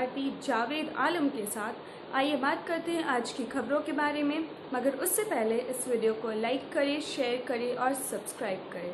RP Javed Alam के साथ। आइए बात करते हैं आज की खबरों के बारे में, मगर उससे पहले इस वीडियो को लाइक करें, शेयर करें और सब्सक्राइब करें।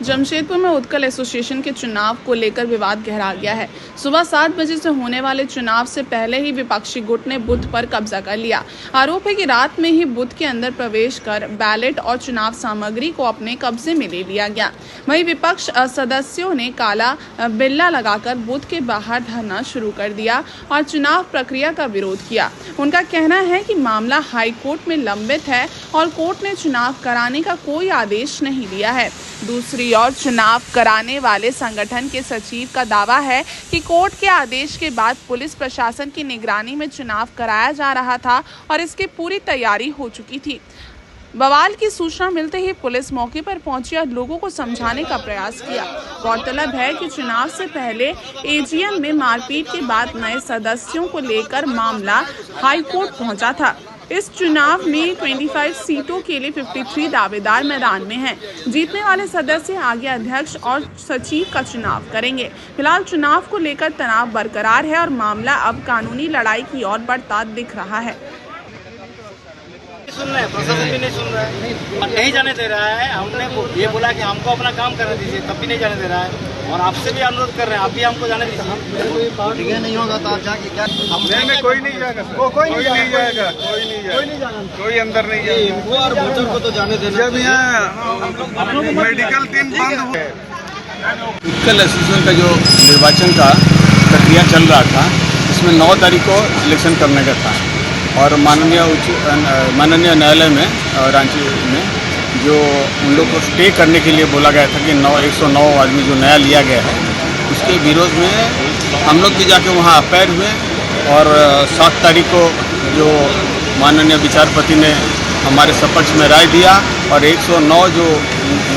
जमशेदपुर में उत्कल एसोसिएशन के चुनाव को लेकर विवाद गहरा गया है। सुबह 7 बजे से होने वाले चुनाव से पहले ही विपक्षी गुट ने बूथ पर कब्जा कर लिया। आरोप है कि रात में ही बूथ के अंदर प्रवेश कर बैलेट और चुनाव सामग्री को अपने कब्जे में ले लिया गया। वहीं विपक्ष सदस्यों ने काला बिल्ला लगाकर बूथ के बाहर धरना शुरू कर दिया और चुनाव प्रक्रिया का विरोध किया। उनका कहना है कि मामला हाई कोर्ट में लंबित है और कोर्ट ने चुनाव कराने का कोई आदेश नहीं दिया है। दूसरी ओर चुनाव कराने वाले संगठन के सचिव का दावा है कि कोर्ट के आदेश के बाद पुलिस प्रशासन की निगरानी में चुनाव कराया जा रहा था और इसकी पूरी तैयारी हो चुकी थी। बवाल की सूचना मिलते ही पुलिस मौके पर पहुंची और लोगों को समझाने का प्रयास किया। गौरतलब है कि चुनाव से पहले एजीएम में मारपीट के बाद नए सदस्यों को लेकर मामला हाई कोर्ट पहुंचा था। इस चुनाव में 25 सीटों के लिए 53 दावेदार मैदान में हैं। जीतने वाले सदस्य आगे अध्यक्ष और सचिव का चुनाव करेंगे। फिलहाल चुनाव को लेकर तनाव बरकरार है और मामला अब कानूनी लड़ाई की ओर बढ़ता दिख रहा है। सुन रहे हैं, प्रशासन भी नहीं सुन रहा है, नहीं जाने दे रहा है। हमने ये बोला कि हमको अपना काम करने दीजिए, तब भी नहीं जाने दे रहा है। और आपसे भी अनुरोध कर रहे हैं, आप भी हमको जाने दीजिए। नहीं होगा तो आप जाके क्या? नहीं, कोई नहीं जाएगा, कोई नहीं जाएगा, कोई अंदर नहीं जाएगा। और वोटर को तो जाने देना। जब यहाँ मेडिकल टीम बंद हुआ। उत्कल एसोसिएशन का जो निर्वाचन का प्रक्रिया चल रहा था, इसमें 9 तारीख को इलेक्शन करने का था और माननीय न्यायालय में रांची में जो उन लोग को स्टे करने के लिए बोला गया था कि 109 आदमी जो नया लिया गया है उसके विरोध में हम लोग भी जाके वहाँ अपेयर हुए और 7 तारीख को जो माननीय विचारपति ने हमारे सपक्ष में राय दिया और 109 जो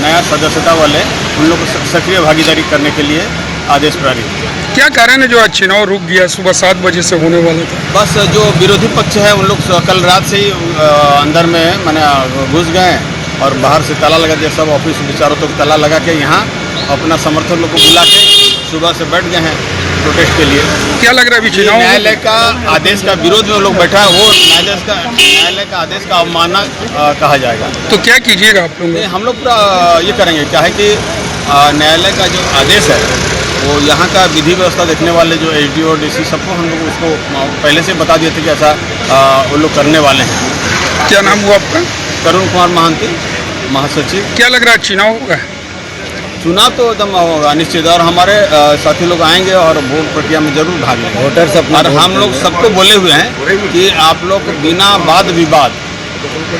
नया सदस्यता वाले उन लोग को सक्रिय भागीदारी करने के लिए आदेश पारित किया। क्या कारण है जो आज चुनाव रुक गया? सुबह 7 बजे से होने वाला था। बस जो विरोधी पक्ष है उन लोग कल रात से ही अंदर में मैंने घुस गए और बाहर से ताला लगा दिया। सब ऑफिस विचारों तक ताला लगा के यहाँ अपना समर्थन लोग को बुला के सुबह से बैठ गए हैं प्रोटेस्ट के लिए। क्या लग रहा है अभी चुनाव? न्यायालय का आदेश का विरोध में लोग बैठा है, वो न्यायालय का आदेश का अवमानना कहा जाएगा। तो क्या कीजिएगा आप लोग? हम लोग पूरा ये करेंगे, क्या है कि न्यायालय का जो आदेश है वो यहाँ का विधि व्यवस्था देखने वाले जो एसडीओ और डीसी सबको हम लोग उसको पहले से बता दिए थे कि ऐसा वो लोग करने वाले हैं। क्या नाम हुआ आपका? करुण कुमार महांती, महासचिव। क्या लग रहा है चुनाव होगा? चुनाव तो एकदम होगा निश्चित, और हमारे साथी लोग आएंगे और वोट प्रक्रिया में जरूर भाग लेंगे। वोटर्स और हम लोग सबको बोले हुए हैं कि आप लोग बिना वाद विवाद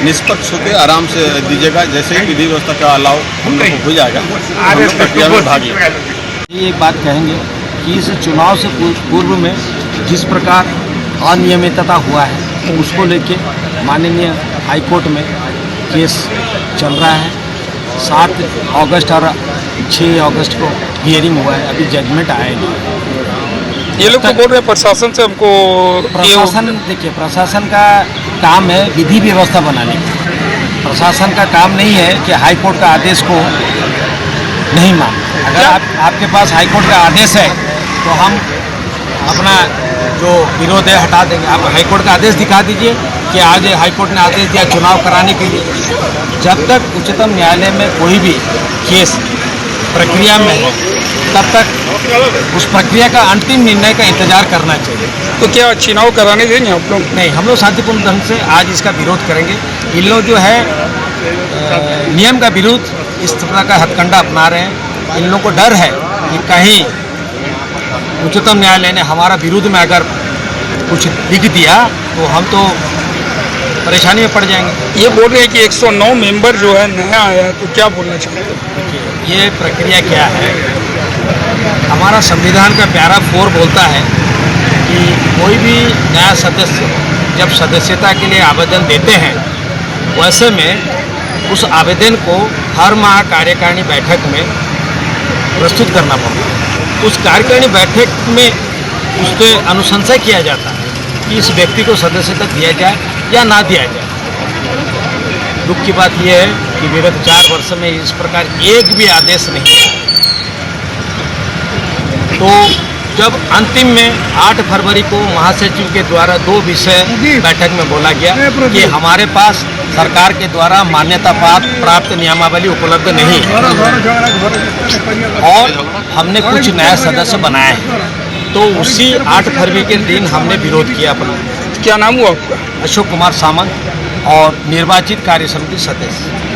निष्पक्ष होकर आराम से दीजिएगा। जैसे ही विधि व्यवस्था का अलाव हम लोग को हो जाएगा हम लोग प्रक्रिया में भाग लेंगे। ये एक बात कहेंगे कि इस चुनाव से पूर्व में जिस प्रकार अनियमितता हुआ है उसको लेके माननीय हाईकोर्ट में केस चल रहा है। 7 अगस्त और 6 अगस्त को हियरिंग हुआ है, अभी जजमेंट आया नहीं। ये लोग तो बोल रहे हैं प्रशासन से हमको। प्रशासन देखिए, प्रशासन का काम है विधि व्यवस्था बनाने का। प्रशासन का काम नहीं है कि हाईकोर्ट का आदेश को नहीं मान। अगर आपके पास हाईकोर्ट का आदेश है तो हम अपना जो विरोध है हटा देंगे। आप हाईकोर्ट का आदेश दिखा दीजिए कि आज हाईकोर्ट ने आदेश दिया चुनाव कराने के लिए। जब तक उच्चतम न्यायालय में कोई भी केस प्रक्रिया में है तब तक उस प्रक्रिया का अंतिम निर्णय का इंतजार करना चाहिए। तो क्या चुनाव कराने देंगे आप लोग? नहीं, हम लोग शांतिपूर्ण ढंग से आज इसका विरोध करेंगे। इन लोग जो है नियम का विरोध इस तरह का हथकंडा अपना रहे हैं। इन लोगों को डर है कि कहीं उच्चतम न्यायालय ने हमारा विरोध में अगर कुछ लिख दिया तो हम तो परेशानी में पड़ जाएंगे। ये बोल रहे हैं कि 109 मेंबर जो है नया आया है, तो क्या बोलना चाहते हैं? ये प्रक्रिया क्या है? हमारा संविधान का प्यारा 4 बोलता है कि कोई भी नया सदस्य जब सदस्यता के लिए आवेदन देते हैं वैसे में उस आवेदन को हर माह कार्यकारिणी बैठक में प्रस्तुत करना पड़ता है। उस कार्यकारिणी बैठक में उस पर अनुशंसा किया जाता है कि इस व्यक्ति को सदस्यता दिया जाए या ना दिया जाए। दुख की बात यह है कि विगत 4 वर्ष में इस प्रकार एक भी आदेश नहीं आया। तो जब अंतिम में 8 फरवरी को महासचिव के द्वारा 2 विषय बैठक में बोला गया कि हमारे पास सरकार के द्वारा मान्यता प्राप्त नियमावली उपलब्ध नहीं है और हमने कुछ नया सदस्य बनाए हैं, तो उसी 8 फरवरी के दिन हमने विरोध किया अपना। क्या नाम हुआ आपका? अशोक कुमार सामंत और निर्वाचित कार्य समिति सदस्य।